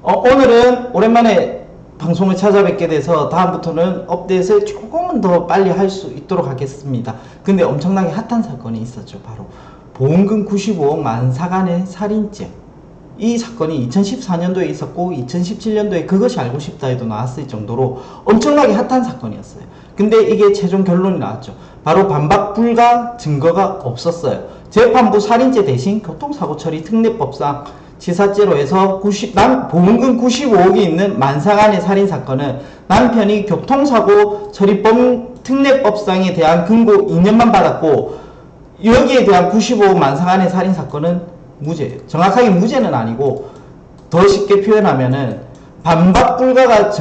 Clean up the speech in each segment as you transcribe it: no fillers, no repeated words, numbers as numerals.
오늘은 오랜만에 방송을 찾아뵙게 돼서 다음부터는 업데이트를 조금은 더 빨리 할 수 있도록 하겠습니다. 근데 엄청나게 핫한 사건이 있었죠. 바로 보험금 95억 만사간의 살인죄. 이 사건이 2014년도에 있었고 2017년도에 그것이 알고 싶다에도 나왔을 정도로 엄청나게 핫한 사건이었어요. 근데 이게 최종 결론이 나왔죠. 바로 반박 불가, 증거가 없었어요. 재판부 살인죄 대신 교통사고 처리 특례법상 치사죄로 해서 보험금 95억이 있는 만사간의 살인사건은 남편이 교통사고 처리법 특례법상에 대한 금고 2년만 받았고, 여기에 대한 95억 만사간의 살인사건은 무죄예요. 정확하게 무죄는 아니고 더 쉽게 표현하면은 반박 불가한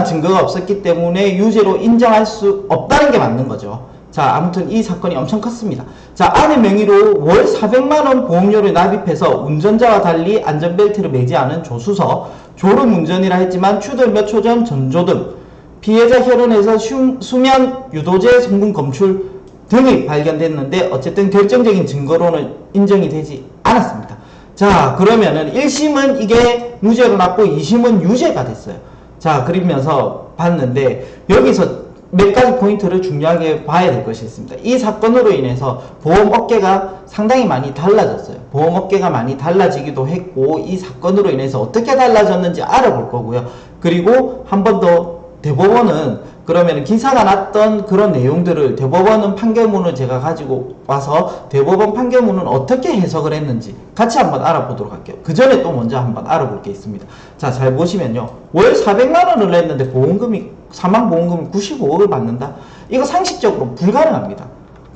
증거가 없었기 때문에 유죄로 인정할 수 없다는 게 맞는 거죠. 자, 아무튼 이 사건이 엄청 컸습니다. 자, 아내 명의로 월 400만원 보험료를 납입해서 운전자와 달리 안전벨트를 매지 않은 조수석, 졸음운전이라 했지만 추돌 몇 초 전 전조등, 피해자 혈흔에서 수면 유도제 성분 검출 등이 발견됐는데 어쨌든 결정적인 증거로는 인정이 되지 않았습니다. 자, 그러면은 1심은 이게 무죄로 났고 2심은 유죄가 됐어요. 자, 그러면서 봤는데 여기서 몇 가지 포인트를 중요하게 봐야 될 것이 있습니다. 이 사건으로 인해서 보험업계가 상당히 많이 달라졌어요. 보험업계가 많이 달라지기도 했고, 이 사건으로 인해서 어떻게 달라졌는지 알아볼 거고요. 그리고 한 번 더 대법원은 그러면 기사가 났던 그런 내용들을 대법원은 판결문을 제가 가지고 와서 대법원 판결문은 어떻게 해석을 했는지 같이 한번 알아보도록 할게요. 그 전에 또 먼저 한번 알아볼 게 있습니다. 자, 잘 보시면요. 월 400만원을 냈는데 사망보험금이 95억을 받는다? 이거 상식적으로 불가능합니다.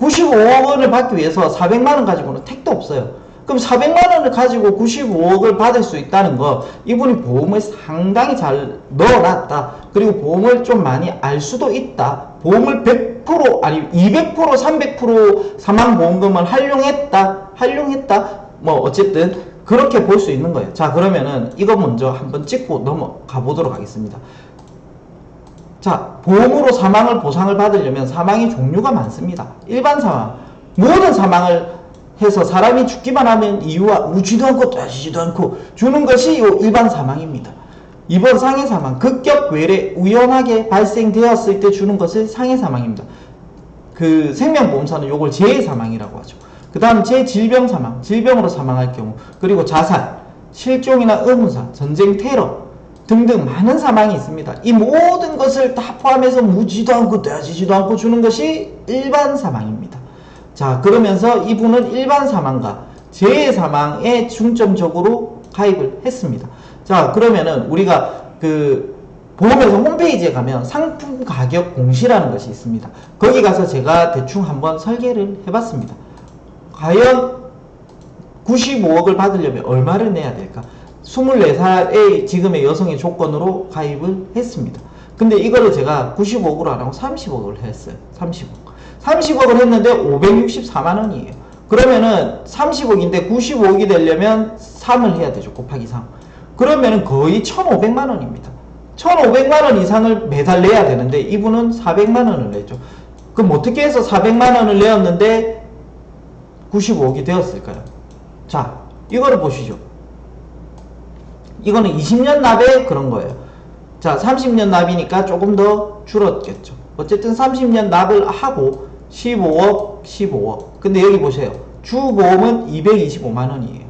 95억원을 받기 위해서 400만원 가지고는 택도 없어요. 그럼 400만원을 가지고 95억을 받을 수 있다는 거, 이분이 보험을 상당히 잘 넣어놨다. 그리고 보험을 좀 많이 알 수도 있다. 보험을 100% 아니 200% 300% 사망보험금을 활용했다. 뭐 어쨌든 그렇게 볼 수 있는 거예요. 자, 그러면은 이거 먼저 한번 찍고 넘어가 보도록 하겠습니다. 자, 보험으로 사망을 보상을 받으려면 사망의 종류가 많습니다. 일반 사망, 모든 사망을 해서 사람이 죽기만 하면 이유와 우지도 않고 따지지도 않고 주는 것이 일반 사망입니다. 이번 상해 사망, 급격 외래 우연하게 발생되었을 때 주는 것을 상해 사망입니다. 그 생명보험사는 이걸 재해 사망이라고 하죠. 그 다음 재질병 사망, 질병으로 사망할 경우, 그리고 자살, 실종이나 의문사, 전쟁, 테러 등등 많은 사망이 있습니다. 이 모든 것을 다 포함해서 무지도 않고 따지지도 않고 주는 것이 일반 사망입니다. 자, 그러면서 이분은 일반 사망과 재해 사망에 중점적으로 가입을 했습니다. 자, 그러면은 우리가 그 보험회사 홈페이지에 가면 상품 가격 공시라는 것이 있습니다. 거기 가서 제가 대충 한번 설계를 해봤습니다. 과연 95억을 받으려면 얼마를 내야 될까? 24살의 지금의 여성의 조건으로 가입을 했습니다. 근데 이거를 제가 95억으로 안 하고 30억을 했어요. 30억을 했는데 564만원이에요. 그러면은 30억인데 95억이 되려면 3을 해야 되죠. 곱하기 3. 그러면은 거의 1500만원입니다. 1500만원 이상을 매달 내야 되는데 이분은 400만원을 냈죠. 그럼 어떻게 해서 400만원을 내었는데 95억이 되었을까요? 자, 이거를 보시죠. 이거는 20년 납의 그런 거예요. 자, 30년 납이니까 조금 더 줄었겠죠. 어쨌든 30년 납을 하고 15억. 근데 여기 보세요. 주보험은 225만원이에요.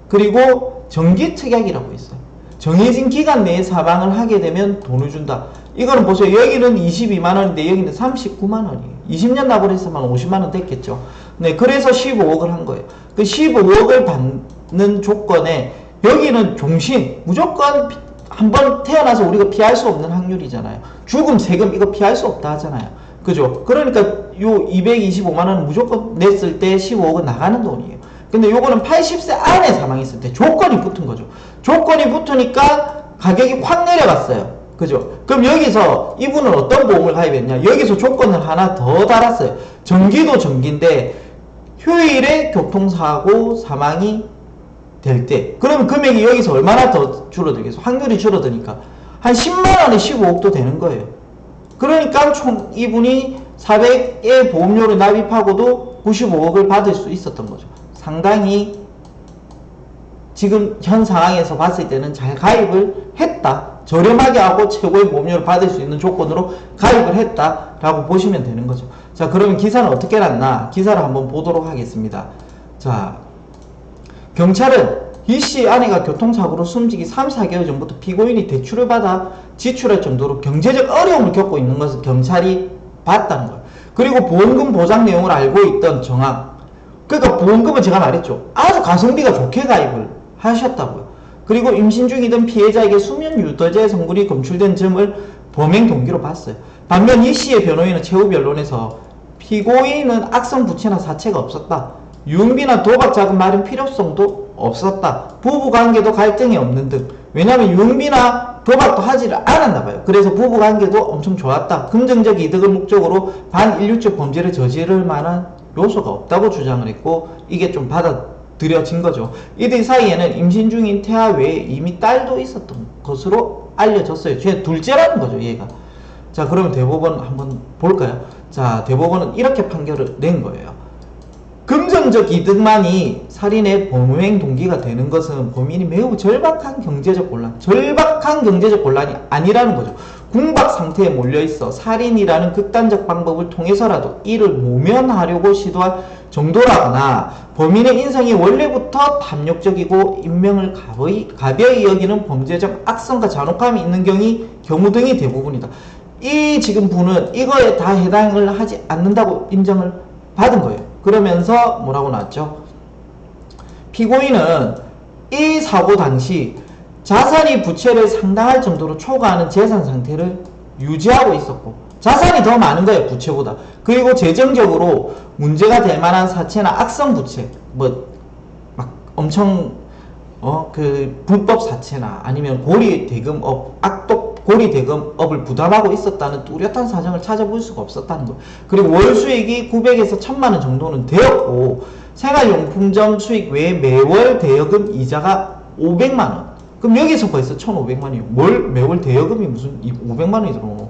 그리고 정기특약이라고 있어요. 정해진 기간 내에 사망을 하게 되면 돈을 준다. 이거는 보세요. 여기는 22만원인데 여기는 39만원이에요. 20년 납을 했으면 50만원 됐겠죠. 네, 그래서 15억을 한 거예요. 그 15억을 받는 조건에 여기는 종신, 무조건 한번 태어나서 우리가 피할 수 없는 확률이잖아요. 죽음, 세금 이거 피할 수 없다 하잖아요. 그죠? 그러니까 요 225만원은 무조건 냈을 때 15억은 나가는 돈이에요. 근데 요거는 80세 안에 사망했을 때 조건이 붙은 거죠. 조건이 붙으니까 가격이 확 내려갔어요. 그죠? 그럼 여기서 이분은 어떤 보험을 가입했냐? 여기서 조건을 하나 더 달았어요. 정기도 정기인데 휴일에 교통사고 사망이 될 때, 그러면 금액이 여기서 얼마나 더 줄어들겠어? 확률이 줄어드니까 한 10만원에 15억도 되는 거예요. 그러니까 총 이분이 400의 보험료를 납입하고도 95억을 받을 수 있었던 거죠. 상당히 지금 현 상황에서 봤을 때는 잘 가입을 했다. 저렴하게 하고 최고의 보험료를 받을 수 있는 조건으로 가입을 했다라고 보시면 되는 거죠. 자, 그러면 기사는 어떻게 났나? 기사를 한번 보도록 하겠습니다. 자, 경찰은 이씨 아내가 교통사고로 숨지기 3, 4개월 전부터 피고인이 대출을 받아 지출할 정도로 경제적 어려움을 겪고 있는 것을 경찰이 봤다는 거예요. 그리고 보험금 보장 내용을 알고 있던 정황. 그러니까 보험금은 제가 말했죠. 아주 가성비가 좋게 가입을 하셨다고요. 그리고 임신 중이던 피해자에게 수면 유도제 성분이 검출된 점을 범행 동기로 봤어요. 반면 이씨의 변호인은 최후 변론에서 피고인은 악성 부채나 사채가 없었다. 유흥비나 도박 자금 마련 필요성도 없었다. 부부관계도 갈등이 없는 등. 왜냐하면 유흥비나 도박도 하지를 않았나 봐요. 그래서 부부관계도 엄청 좋았다. 금전적 이득을 목적으로 반인륜적 범죄를 저지를 만한 요소가 없다고 주장을 했고, 이게 좀 받아들여진 거죠. 이들 사이에는 임신 중인 태아 외에 이미 딸도 있었던 것으로 알려졌어요. 제 둘째라는 거죠, 얘가. 자, 그러면 대법원 한번 볼까요? 자, 대법원은 이렇게 판결을 낸 거예요. 금전적 이득만이 살인의 범행 동기가 되는 것은 범인이 매우 절박한 경제적 곤란이 아니라는 거죠. 궁박 상태에 몰려있어 살인이라는 극단적 방법을 통해서라도 이를 모면하려고 시도할 정도라거나 범인의 인성이 원래부터 탐욕적이고 인명을 가벼이 여기는 범죄적 악성과 잔혹함이 있는 경우 등이 대부분이다. 이 지금 분은 이거에 다 해당을 하지 않는다고 인정을 받은 거예요. 그러면서 뭐라고 나왔죠? 피고인은 이 사고 당시 자산이 부채를 상당할 정도로 초과하는 재산 상태를 유지하고 있었고, 자산이 더 많은 거예요, 부채보다. 그리고 재정적으로 문제가 될 만한 사채나 악성 부채, 막 엄청 불법 사채나 아니면 고리 대금업, 악독 고리 대금업을 부담하고 있었다는 뚜렷한 사정을 찾아볼 수가 없었다는 거예요. 그리고 월 수익이 900에서 1000만 원 정도는 되었고, 생활용품점 수익 외에 매월 대여금 이자가 500만 원. 그럼 여기서 벌써 1,500만 원이요. 매월 대여금이 무슨 500만 원이 들어오노.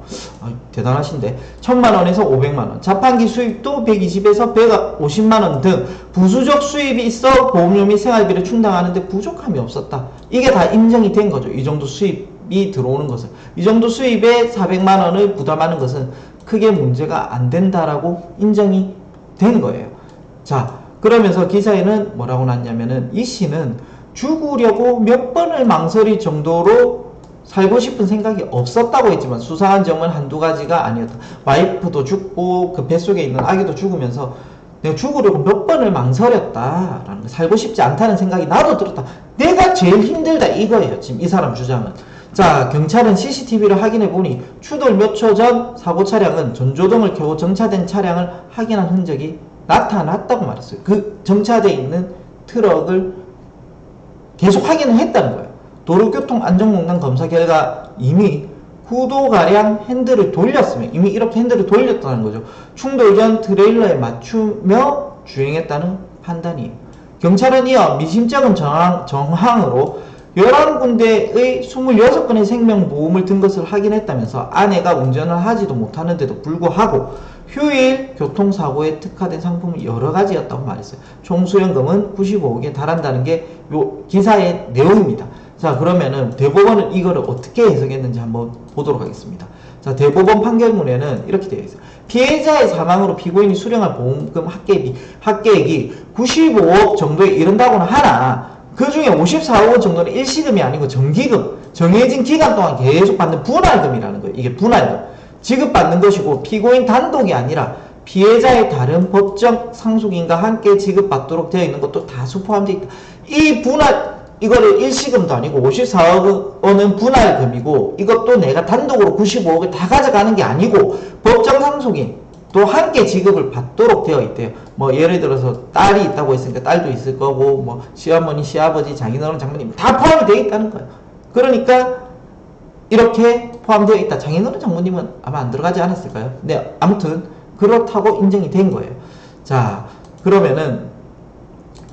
대단하신데. 1,000만 원에서 500만 원. 자판기 수입도 120에서 150만 원 등 부수적 수입이 있어 보험료 및 생활비를 충당하는데 부족함이 없었다. 이게 다 인정이 된 거죠. 이 정도 수입이 들어오는 것은. 이 정도 수입에 400만 원을 부담하는 것은 크게 문제가 안 된다라고 인정이 된 거예요. 자, 그러면서 기사에는 뭐라고 났냐면은 이 씨는 죽으려고 몇 번을 망설일 정도로 살고 싶은 생각이 없었다고 했지만 수상한 점은 한두 가지가 아니었다. 와이프도 죽고 그 뱃속에 있는 아기도 죽으면서 내가 죽으려고 몇 번을 망설였다. 살고 싶지 않다는 생각이 나도 들었다. 내가 제일 힘들다 이거예요. 지금 이 사람 주장은. 자, 경찰은 CCTV를 확인해 보니 추돌 몇 초 전 사고 차량은 전조등을 켜고 정차된 차량을 확인한 흔적이 나타났다고 말했어요. 그 정차되어 있는 트럭을 계속 확인을 했다는 거예요. 도로교통안전공단 검사 결과 이미 후도가량 핸들을 돌렸으면 이미 이렇게 핸들을 돌렸다는 거죠. 충돌 전 트레일러에 맞추며 주행했다는 판단이에요. 경찰은 이어 미심쩍은 정황으로 11군데의 26건의 생명보험을 든 것을 확인했다면서 아내가 운전을 하지도 못하는데도 불구하고 휴일 교통사고에 특화된 상품이 여러 가지였다고 말했어요. 총 수령금은 95억에 달한다는 게 요 기사의 내용입니다. 자, 그러면은 대법원은 이거를 어떻게 해석했는지 한번 보도록 하겠습니다. 자, 대법원 판결문에는 이렇게 되어 있어요. 피해자의 사망으로 피고인이 수령할 보험금 합계액이 95억 정도에 이른다고는 하나, 그 중에 54억 원 정도는 일시금이 아니고 정기금, 정해진 기간 동안 계속 받는 분할금이라는 거예요. 이게 분할금. 지급받는 것이고 피고인 단독이 아니라 피해자의 다른 법정 상속인과 함께 지급받도록 되어 있는 것도 다수 포함되어 있다. 이 이거를 일시금도 아니고 54억 원은 분할금이고 이것도 내가 단독으로 95억을 다 가져가는 게 아니고 법정 상속인 또 함께 지급을 받도록 되어 있대요. 뭐 예를 들어서 딸이 있다고 했으니까 딸도 있을 거고 뭐 시어머니, 시아버지, 장인어른, 장모님 다 포함이 되어 있다는 거예요. 그러니까 이렇게 포함되어 있다. 장인어른, 장모님은 아마 안 들어가지 않았을까요? 네, 아무튼 그렇다고 인정이 된 거예요. 자, 그러면은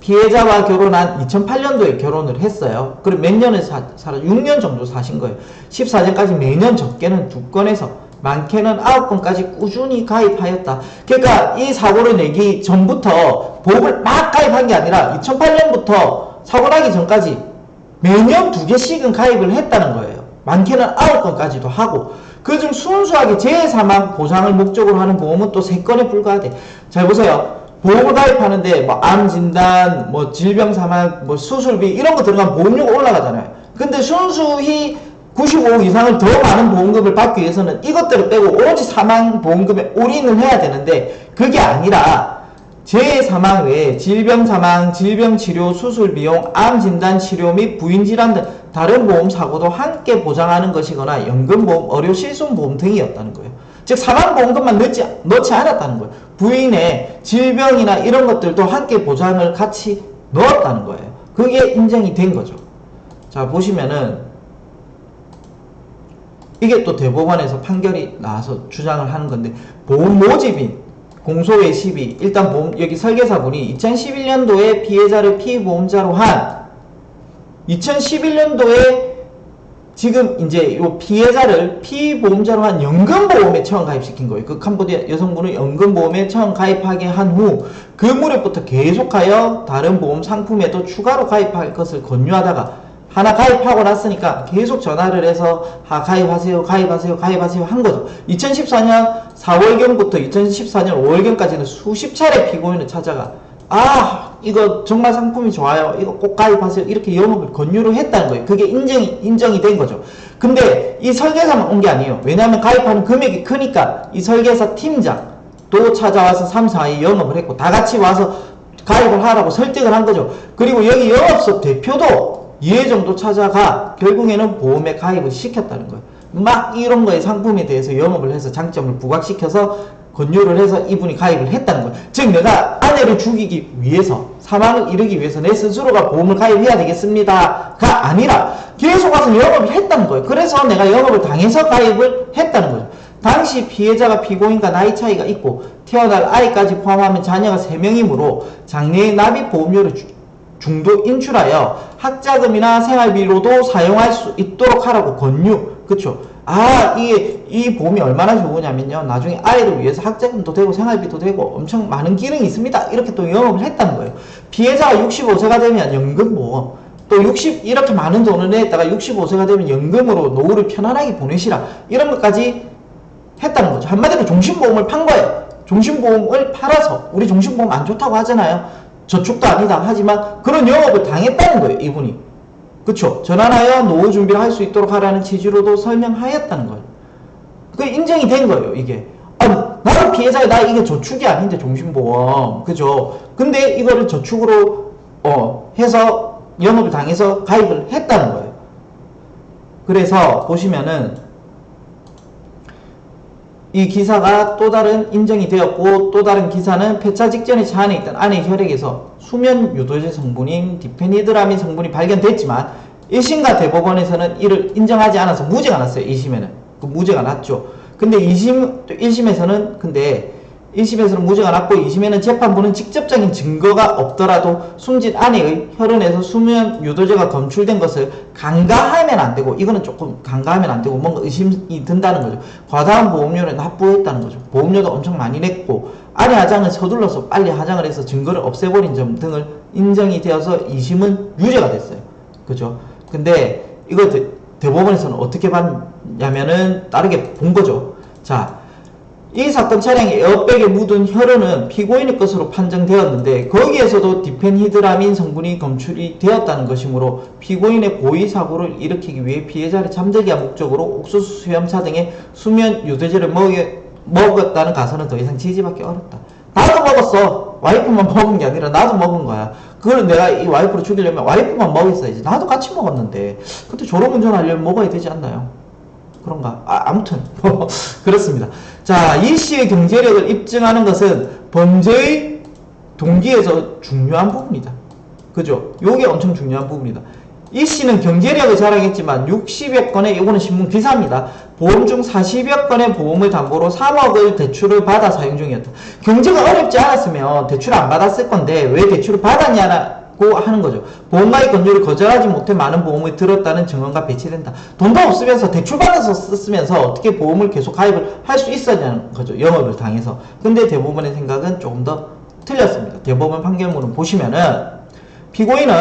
피해자와 결혼한 2008년도에 결혼을 했어요. 그럼 몇 년을 살아? 6년 정도 사신 거예요. 14년까지 매년 적게는 2건에서 많게는 9건까지 꾸준히 가입하였다. 그러니까 이 사고를 내기 전부터 보험을 막 가입한 게 아니라 2008년부터 사고 나기 전까지 매년 2개씩은 가입을 했다는 거예요. 많게는 9건까지도 하고, 그중 순수하게 재해사망 보장을 목적으로 하는 보험은 또 3건에 불과하대. 잘 보세요. 보험을 가입하는데 뭐 암진단, 뭐 질병사망, 뭐 수술비 이런 거 들어가면 보험료가 올라가잖아요. 근데 순수히 95억 이상을 더 많은 보험금을 받기 위해서는 이것들을 빼고 오로지 사망보험금에 올인을 해야 되는데, 그게 아니라 재해사망 외에 질병사망, 질병치료, 수술비용, 암진단치료 및 부인질환 등 다른 보험사고도 함께 보장하는 것이거나 연금보험, 의료실손보험 등이었다는 거예요. 즉 사망보험금만 넣지 않았다는 거예요. 부인의 질병이나 이런 것들도 함께 보장을 같이 넣었다는 거예요. 그게 인정이 된 거죠. 자, 보시면은 이게 또 대법원에서 판결이 나와서 주장을 하는 건데, 보험 모집인 공소외 시비, 일단 보험, 여기 설계사분이 2011년도에 피해자를 피보험자로 한 2011년도에 지금 이제 요 피해자를 피보험자로 한 연금보험에 처음 가입시킨 거예요. 그 캄보디아 여성분은 연금보험에 처음 가입하게 한 후 그 무렵부터 계속하여 다른 보험 상품에도 추가로 가입할 것을 권유하다가 하나 가입하고 났으니까 계속 전화를 해서 가입하세요 가입하세요 가입하세요 한 거죠. 2014년 4월경부터 2014년 5월경까지는 수십 차례 피고인을 찾아가 이거 정말 상품이 좋아요, 이거 꼭 가입하세요, 이렇게 영업을 권유를 했다는 거예요. 그게 인정이 된 거죠. 근데 이 설계사만 온 게 아니에요. 왜냐하면 가입하는 금액이 크니까 이 설계사 팀장도 찾아와서 3, 4일 영업을 했고, 다 같이 와서 가입을 하라고 설득을 한 거죠. 그리고 여기 영업소 대표도 2회 정도 찾아가 결국에는 보험에 가입을 시켰다는 거예요. 막 이런 거에 상품에 대해서 영업을 해서 장점을 부각시켜서 권유를 해서 이분이 가입을 했다는 거예요. 즉 내가 아내를 죽이기 위해서, 사망을 이루기 위해서 내 스스로가 보험을 가입해야 되겠습니다가 아니라 계속 와서 영업을 했다는 거예요. 그래서 내가 영업을 당해서 가입을 했다는 거죠. 당시 피해자가 피고인과 나이 차이가 있고 태어날 아이까지 포함하면 자녀가 3명이므로 장래의 납입 보험료를 중도 인출하여 학자금이나 생활비로도 사용할 수 있도록 하라고 권유. 그쵸? 이 보험이 얼마나 좋으냐면요, 나중에 아이를 위해서 학자금도 되고 생활비도 되고 엄청 많은 기능이 있습니다. 이렇게 또 영업을 했다는 거예요. 피해자가 65세가 되면 연금보험, 또 이렇게 많은 돈을 냈다가 65세가 되면 연금으로 노후를 편안하게 보내시라, 이런 것까지 했다는 거죠. 한마디로 종신보험을 판 거예요. 종신보험을 팔아서, 우리 종신보험 안 좋다고 하잖아요. 저축도 아니다 하지만 그런 영업을 당했다는 거예요, 이분이. 그쵸? 전환하여 노후 준비를 할 수 있도록 하라는 취지로도 설명하였다는 거예요. 그게 인정이 된 거예요, 이게. 나는 피해자야, 나 이게 저축이 아닌데, 종신보험. 그죠? 근데 이거를 저축으로, 해서 영업을 당해서 가입을 했다는 거예요. 그래서 보시면은, 이 기사가 또 다른 인정이 되었고, 또 다른 기사는 폐차 직전에 차 안에 있던 아내의 혈액에서 수면 유도제 성분인 디페니드라민 성분이 발견됐지만 1심과 대법원에서는 이를 인정하지 않아서 무죄가 났어요. 2심에는 그 무죄가 났죠. 근데 1심에서는 무죄가 났고 2심에는 재판부는 직접적인 증거가 없더라도 숨진 아내의 혈흔에서 수면 유도제가 검출된 것을 간과하면 안 되고, 이거는 조금 간과하면 안 되고 뭔가 의심이 든다는 거죠. 과다한 보험료를 납부했다는 거죠. 보험료도 엄청 많이 냈고 아내 하장을 서둘러서 빨리 하장을 해서 증거를 없애버린 점 등을 인정이 되어서 2심은 유죄가 됐어요. 그죠? 근데 이거 대법원에서는 어떻게 봤냐면은 다르게 본 거죠. 자, 이 사건 차량의 에어백에 묻은 혈흔은 피고인의 것으로 판정되었는데 거기에서도 디펜히드라민 성분이 검출이 되었다는 것이므로 피고인의 고의 사고를 일으키기 위해 피해자를 잠들게 한 목적으로 옥수수 수염차 등의 수면 유도제를 먹었다는 가설은 더 이상 지지받기 어렵다. 나도 먹었어. 와이프만 먹은 게 아니라 나도 먹은 거야. 그걸 내가 이 와이프를 죽이려면 와이프만 먹였어야지. 나도 같이 먹었는데. 근데 졸음운전하려면 먹어야 되지 않나요? 그런가? 아무튼 그렇습니다. 자, 이 씨의 경제력을 입증하는 것은 범죄의 동기에서 중요한 부분이다. 그죠? 요게 엄청 중요한 부분이다. 이 씨는 경제력을 자랑했지만 60여 건의, 이거는 신문 기사입니다. 보험 중 40여 건의 보험을 담보로 3억을 대출을 받아 사용 중이었다. 경제가 어렵지 않았으면 대출을 안 받았을 건데 왜 대출을 받았냐고 하는 거죠. 보험가입 권유를 거절하지 못해 많은 보험을 들었다는 증언가 배치된다. 돈도 없으면서 대출 받아서 썼으면서 어떻게 보험을 계속 가입을 할 수 있었냐는 거죠. 영업을 당해서. 근데 대법원의 생각은 조금 더 틀렸습니다. 대법원 판결문을 보시면은 피고인은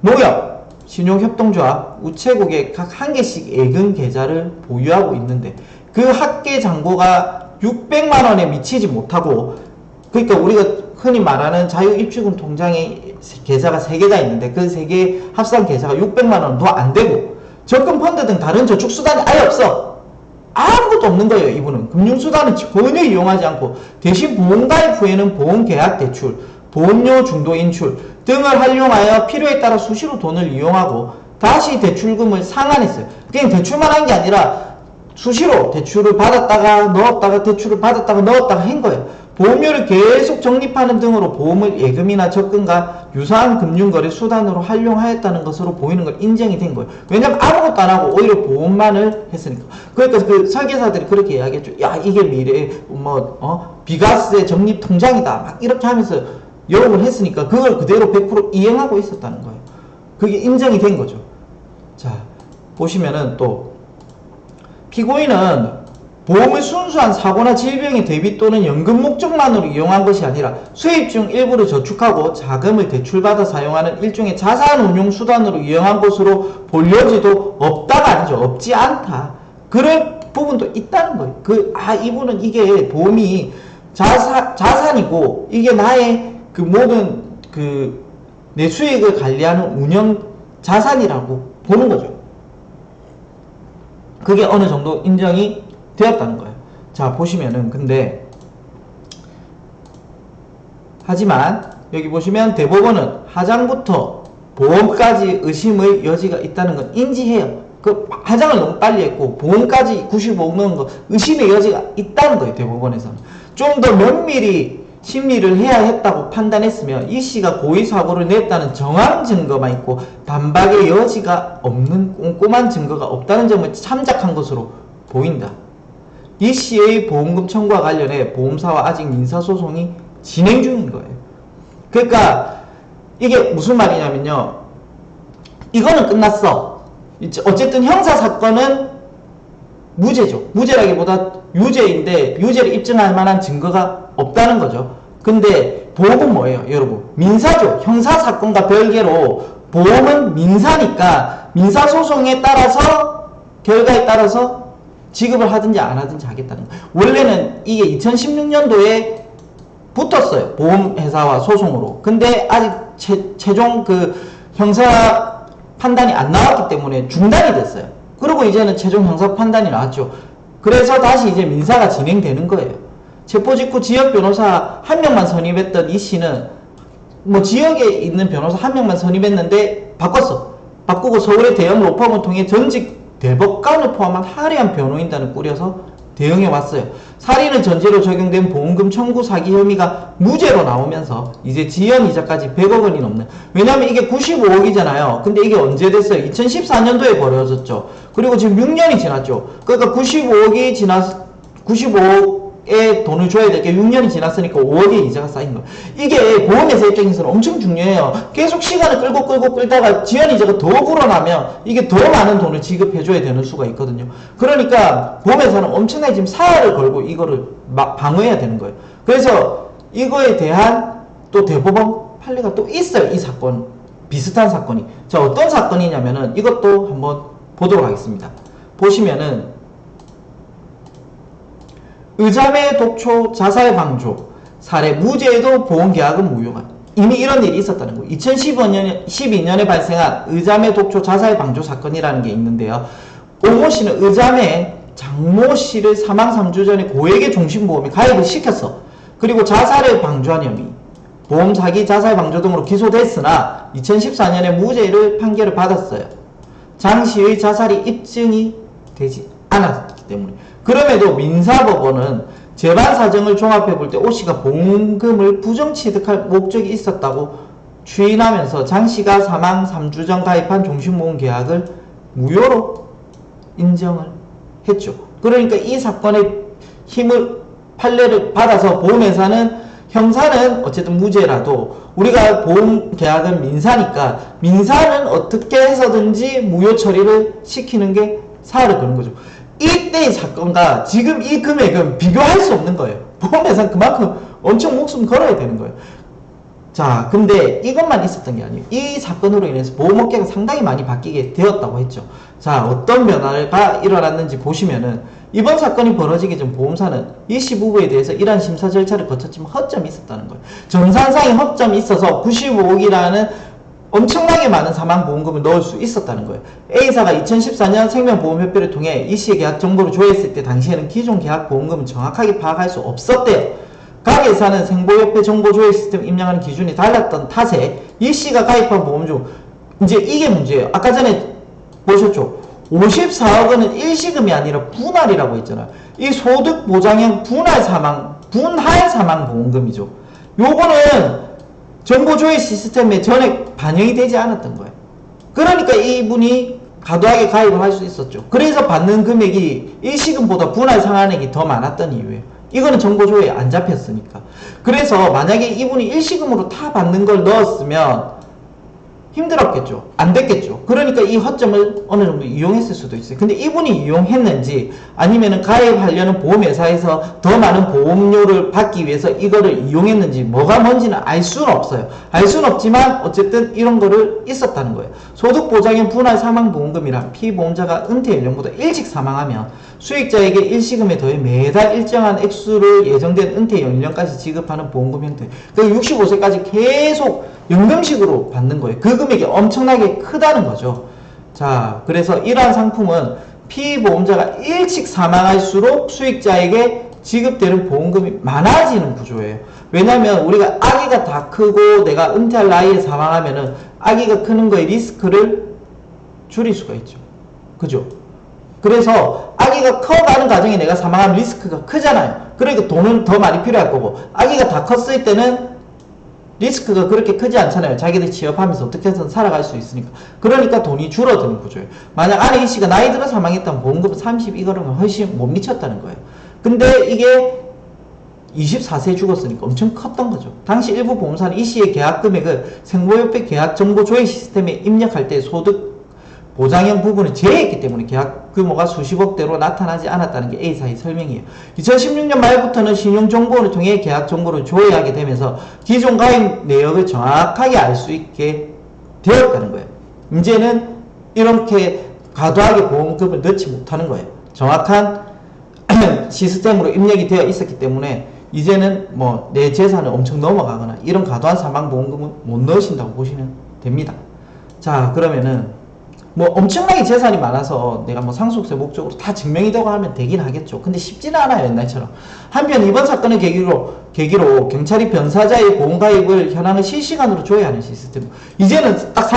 농협, 신용협동조합, 우체국에 각 한 개씩 예금 계좌를 보유하고 있는데 그 합계 잔고가 600만 원에 미치지 못하고, 그러니까 우리가 흔히 말하는 자유입출금 통장에 계좌가 3개가 있는데 그 3개 합산 계좌가 600만 원도 안 되고 적금펀드 등 다른 저축수단이 아예 없어. 아무것도 없는 거예요. 이분은 금융수단은 전혀 이용하지 않고 대신 보험가입 후에는 보험계약 대출, 보험료 중도 인출 등을 활용하여 필요에 따라 수시로 돈을 이용하고 다시 대출금을 상환했어요. 그냥 대출만 한 게 아니라 수시로 대출을 받았다가 넣었다가 대출을 받았다가 넣었다가 한 거예요. 보험료를 계속 적립하는 등으로 보험을 예금이나 적금과 유사한 금융거래 수단으로 활용하였다는 것으로 보이는 걸 인정이 된 거예요. 왜냐면 아무것도 안 하고 오히려 보험만을 했으니까. 그러니까 그 설계사들이 그렇게 이야기했죠. 야, 이게 미래의 비과세 적립 통장이다. 막 이렇게 하면서 영업을 했으니까 그걸 그대로 100% 이행하고 있었다는 거예요. 그게 인정이 된 거죠. 자, 보시면은 또 피고인은 보험을 순수한 사고나 질병의 대비 또는 연금 목적만으로 이용한 것이 아니라 수입 중 일부를 저축하고 자금을 대출받아 사용하는 일종의 자산 운용 수단으로 이용한 것으로 볼 여지도 없다가 아니죠. 없지 않다. 그럴 부분도 있다는 거예요. 이분은 이게 보험이 자산이고 이게 나의 그 모든 내 수익을 관리하는 운영 자산이라고 보는 거죠. 그게 어느 정도 인정이 되었다는 거예요. 자, 보시면은 근데 하지만 여기 보시면 대법원은 하장부터 보험까지 의심의 여지가 있다는 건 인지해요. 그 하장을 너무 빨리 했고 보험까지 95억 넣은 거 의심의 여지가 있다는 거예요. 대법원에서는 좀 더 면밀히 심리를 해야 했다고 판단했으며 이 씨가 고의 사고를 냈다는 정황 증거만 있고 반박의 여지가 없는 꼼꼼한 증거가 없다는 점을 참작한 것으로 보인다. 이 씨의 보험금 청구와 관련해 보험사와 아직 민사소송이 진행 중인 거예요. 그러니까 이게 무슨 말이냐면요. 이거는 끝났어. 어쨌든 형사사건은 무죄죠. 무죄라기보다 유죄인데 유죄를 입증할 만한 증거가 없다는 거죠. 근데 보험은 뭐예요, 여러분? 민사죠. 형사사건과 별개로 보험은 민사니까 민사소송에 따라서 결과에 따라서 지급을 하든지 안 하든지 하겠다는 거예요. 원래는 이게 2016년도에 붙었어요. 보험회사와 소송으로. 근데 아직 최종 형사 판단이 안 나왔기 때문에 중단이 됐어요. 그리고 이제는 최종 형사 판단이 나왔죠. 그래서 다시 이제 민사가 진행되는 거예요. 체포 직후 지역 변호사 한 명만 선임했던 이 씨는 지역에 있는 변호사 한 명만 선임했는데 바꾸고 서울의 대형 로펌을 통해 전직 대법관을 포함한 화려한 변호인단을 꾸려서 대응해 왔어요. 살인을 전제로 적용된 보험금 청구 사기 혐의가 무죄로 나오면서 이제 지연이자까지 100억 원이 넘는. 왜냐면 이게 95억이잖아요. 근데 이게 언제 됐어요? 2014년도에 벌어졌죠. 그리고 지금 6년이 지났죠. 그러니까 95억의 돈을 줘야 될 게 6년이 지났으니까 5억의 이자가 쌓인 거예요. 이게 보험회사 입장에서는 엄청 중요해요. 계속 시간을 끌다가 지연이자가 더 불어나면 이게 더 많은 돈을 지급해줘야 되는 수가 있거든요. 그러니까 보험회사는 엄청나게 지금 사활을 걸고 이거를 방어해야 되는 거예요. 그래서 이거에 대한 또 대법원 판례가 또 있어요. 이 사건, 비슷한 사건이. 자, 어떤 사건이냐면은 이것도 한번 보도록 하겠습니다. 보시면은 의자매 독초 자살 방조 사례 무죄에도 보험계약은 무효가. 이미 이런 일이 있었다는 거예요. 2012년에 발생한 의자매 독초 자살 방조 사건이라는 게 있는데요. 오모 씨는 의자매 장모 씨를 사망 3주 전에 고액의 종신보험에 가입을 시켰어. 그리고 자살을 방조한 혐의, 보험 사기, 자살 방조 등으로 기소됐으나 2014년에 무죄를 판결을 받았어요. 장 씨의 자살이 입증이 되지 않았기 때문에. 그럼에도 민사법원은 재반 사정을 종합해 볼 때 오 씨가 보험금을 부정 취득할 목적이 있었다고 추인하면서 장 씨가 사망 3주 전 가입한 종신보험 계약을 무효로 인정을 했죠. 그러니까 이 사건의 판례를 받아서 보험회사는 형사는 어쨌든 무죄라도 우리가 보험 계약은 민사니까 민사는 어떻게 해서든지 무효 처리를 시키는 게 사활을 거는 거죠. 이때의 사건과 지금 이 금액은 비교할 수 없는 거예요. 보험회사는 그만큼 엄청 목숨 걸어야 되는 거예요. 자, 근데 이것만 있었던 게 아니에요. 이 사건으로 인해서 보험업계가 상당히 많이 바뀌게 되었다고 했죠. 자, 어떤 변화가 일어났는지 보시면은 이번 사건이 벌어지기 전 보험사는 이 씨 부부에 대해서 이러한 심사 절차를 거쳤지만 허점이 있었다는 거예요. 정산상의 허점이 있어서 95억이라는 엄청나게 많은 사망보험금을 넣을 수 있었다는 거예요. A사가 2014년 생명보험협회를 통해 이 씨의 계약 정보를 조회했을 때 당시에는 기존 계약 보험금을 정확하게 파악할 수 없었대요. 각 회사는 생보협회 정보조회 시스템 입력하는 기준이 달랐던 탓에 이 씨가 가입한 보험 중 이제 이게 문제예요. 아까 전에 보셨죠? 54억 원은 일시금이 아니라 분할이라고 했잖아요. 이 소득보장형 분할 사망 보험금이죠. 요거는 정보조회 시스템에 전액 반영이 되지 않았던 거예요. 그러니까 이분이 과도하게 가입을 할 수 있었죠. 그래서 받는 금액이 일시금보다 분할 상환액이 더 많았던 이유예요. 이거는 정보조회에 안 잡혔으니까. 그래서 만약에 이분이 일시금으로 다 받는 걸 넣었으면 힘들었겠죠. 안 됐겠죠. 그러니까 이 허점을 어느 정도 이용했을 수도 있어요. 근데 이분이 이용했는지 아니면은 가입하려는 보험회사에서 더 많은 보험료를 받기 위해서 이거를 이용했는지 뭐가 뭔지는 알 수는 없어요. 알 수는 없지만 어쨌든 이런 거를 있었다는 거예요. 소득보장형 분할 사망보험금이란 피보험자가 은퇴 연령보다 일찍 사망하면 수익자에게 일시금에 더해 매달 일정한 액수를 예정된 은퇴 연령까지 지급하는 보험금 형태. 그러니까 65세까지 계속 연금식으로 받는 거예요. 그 금액이 엄청나게 크다는 거죠. 자, 그래서 이러한 상품은 피보험자가 일찍 사망할수록 수익자에게 지급되는 보험금이 많아지는 구조예요. 왜냐면 우리가 아기가 다 크고 내가 은퇴할 나이에 사망하면은 아기가 크는 거의 리스크를 줄일 수가 있죠. 그죠? 그래서 아기가 커가는 과정에 내가 사망하면 리스크가 크잖아요. 그러니까 돈은 더 많이 필요할 거고, 아기가 다 컸을 때는 리스크가 그렇게 크지 않잖아요. 자기들 취업하면서 어떻게든 살아갈 수 있으니까. 그러니까 돈이 줄어드는 구조예요. 만약 아내 이 씨가 나이 들어 사망했다면 보험금은 30 이거는 훨씬 못 미쳤다는 거예요. 근데 이게 24세에 죽었으니까 엄청 컸던 거죠. 당시 일부 보험사는 이 씨의 계약 금액을 생보협회 계약 정보 조회 시스템에 입력할 때 소득 보장형 부분을 제외했기 때문에 계약 규모가 수십억대로 나타나지 않았다는 게 A사의 설명이에요. 2016년 말부터는 신용정보를 통해 계약 정보를 조회하게 되면서 기존 가입 내역을 정확하게 알 수 있게 되었다는 거예요. 이제는 이렇게 과도하게 보험금을 넣지 못하는 거예요. 정확한 시스템으로 입력이 되어 있었기 때문에 이제는 뭐 내 재산을 엄청 넘어가거나 이런 과도한 사망보험금은 못 넣으신다고 보시면 됩니다. 자, 그러면은 뭐 엄청나게 재산이 많아서 내가 뭐 상속세 목적으로 다 증명이 되고 하면 되긴 하겠죠. 근데 쉽지는 않아요, 옛날처럼. 한편 이번 사건을 계기로 경찰이 변사자의 보험가입을 현황을 실시간으로 조회하는 시스템. 이제는 딱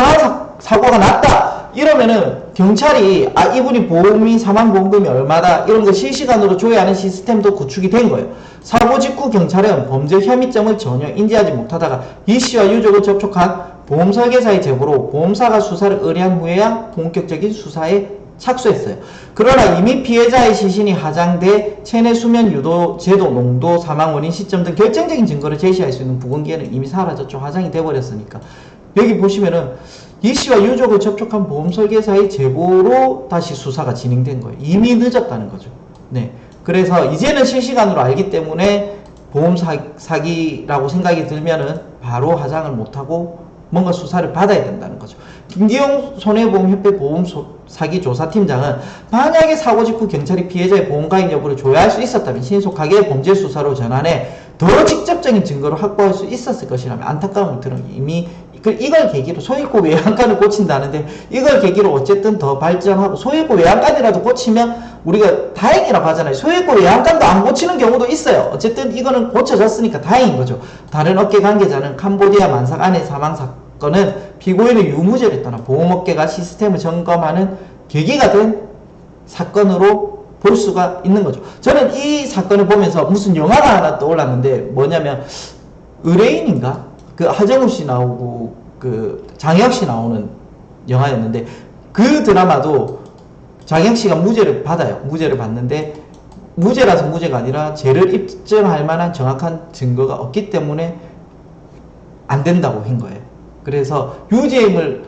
사고가 났다 이러면은 경찰이 이분이 보험이 사망보험금이 얼마다 이런 거 실시간으로 조회하는 시스템도 구축이 된 거예요. 사고 직후 경찰은 범죄 혐의점을 전혀 인지하지 못하다가 이 씨와 유족을 접촉한 보험설계사의 제보로 보험사가 수사를 의뢰한 후에야 본격적인 수사에 착수했어요. 그러나 이미 피해자의 시신이 하장돼 체내 수면 유도, 제도, 농도, 사망 원인 시점 등 결정적인 증거를 제시할 수 있는 부근기에는 이미 사라졌죠. 화장이 돼버렸으니까. 여기 보시면은 이 씨와 유족을 접촉한 보험설계사의 제보로 다시 수사가 진행된 거예요. 이미 늦었다는 거죠. 네. 그래서 이제는 실시간으로 알기 때문에 보험 사기라고 생각이 들면은 바로 화장을 못하고 뭔가 수사를 받아야 된다는 거죠. 김기용 손해보험협회 보험사기조사팀장은 만약에 사고 직후 경찰이 피해자의 보험가입 여부를 조회할 수 있었다면 신속하게 범죄수사로 전환해 더 직접적인 증거를 확보할 수 있었을 것이라며 안타까움을 들은 이미 이걸 계기로 소액고 외양간을 고친다는데 이걸 계기로 어쨌든 더 발전하고 소액고 외양간이라도 고치면 우리가 다행이라고 하잖아요. 소액고 외양간도 안 고치는 경우도 있어요. 어쨌든 이거는 고쳐졌으니까 다행인 거죠. 다른 업계 관계자는 캄보디아 만삭 아내 사망 사건은 피고인의 유무죄를 떠나 보험업계가 시스템을 점검하는 계기가 된 사건으로 볼 수가 있는 거죠. 저는 이 사건을 보면서 무슨 영화가 하나 떠올랐는데 뭐냐면 의뢰인인가? 그 하정우 씨 나오고 그 장혁 씨 나오는 영화였는데 그 드라마도 장혁 씨가 무죄를 받아요. 무죄를 받는데 무죄라서 무죄가 아니라 죄를 입증할 만한 정확한 증거가 없기 때문에 안 된다고 한 거예요. 그래서 유죄임을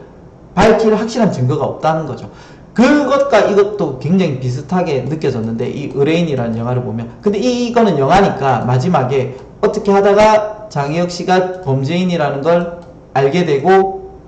밝힐 확실한 증거가 없다는 거죠. 그것과 이것도 굉장히 비슷하게 느껴졌는데 이 의뢰인이라는 영화를 보면 근데 이거는 영화니까 마지막에 어떻게 하다가 장희혁 씨가 범죄인이라는 걸 알게 되고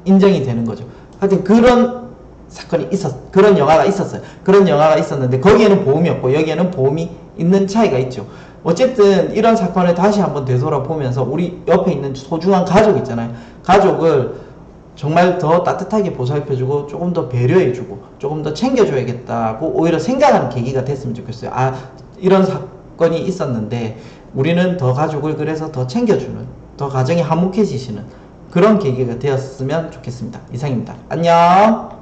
인정이 되는 거죠. 하여튼 그런 사건이 그런 영화가 있었어요. 그런 영화가 있었는데 거기에는 보험이 없고 여기에는 보험이 있는 차이가 있죠. 어쨌든 이런 사건을 다시 한번 되돌아보면서 우리 옆에 있는 소중한 가족 있잖아요. 가족을 정말 더 따뜻하게 보살펴주고 조금 더 배려해주고 조금 더 챙겨줘야겠다고 오히려 생각하는 계기가 됐으면 좋겠어요. 아, 이런 사건이 있었는데 우리는 더 가족을 그래서 더 챙겨주는, 더 가정이 화목해지시는 그런 계기가 되었으면 좋겠습니다. 이상입니다. 안녕.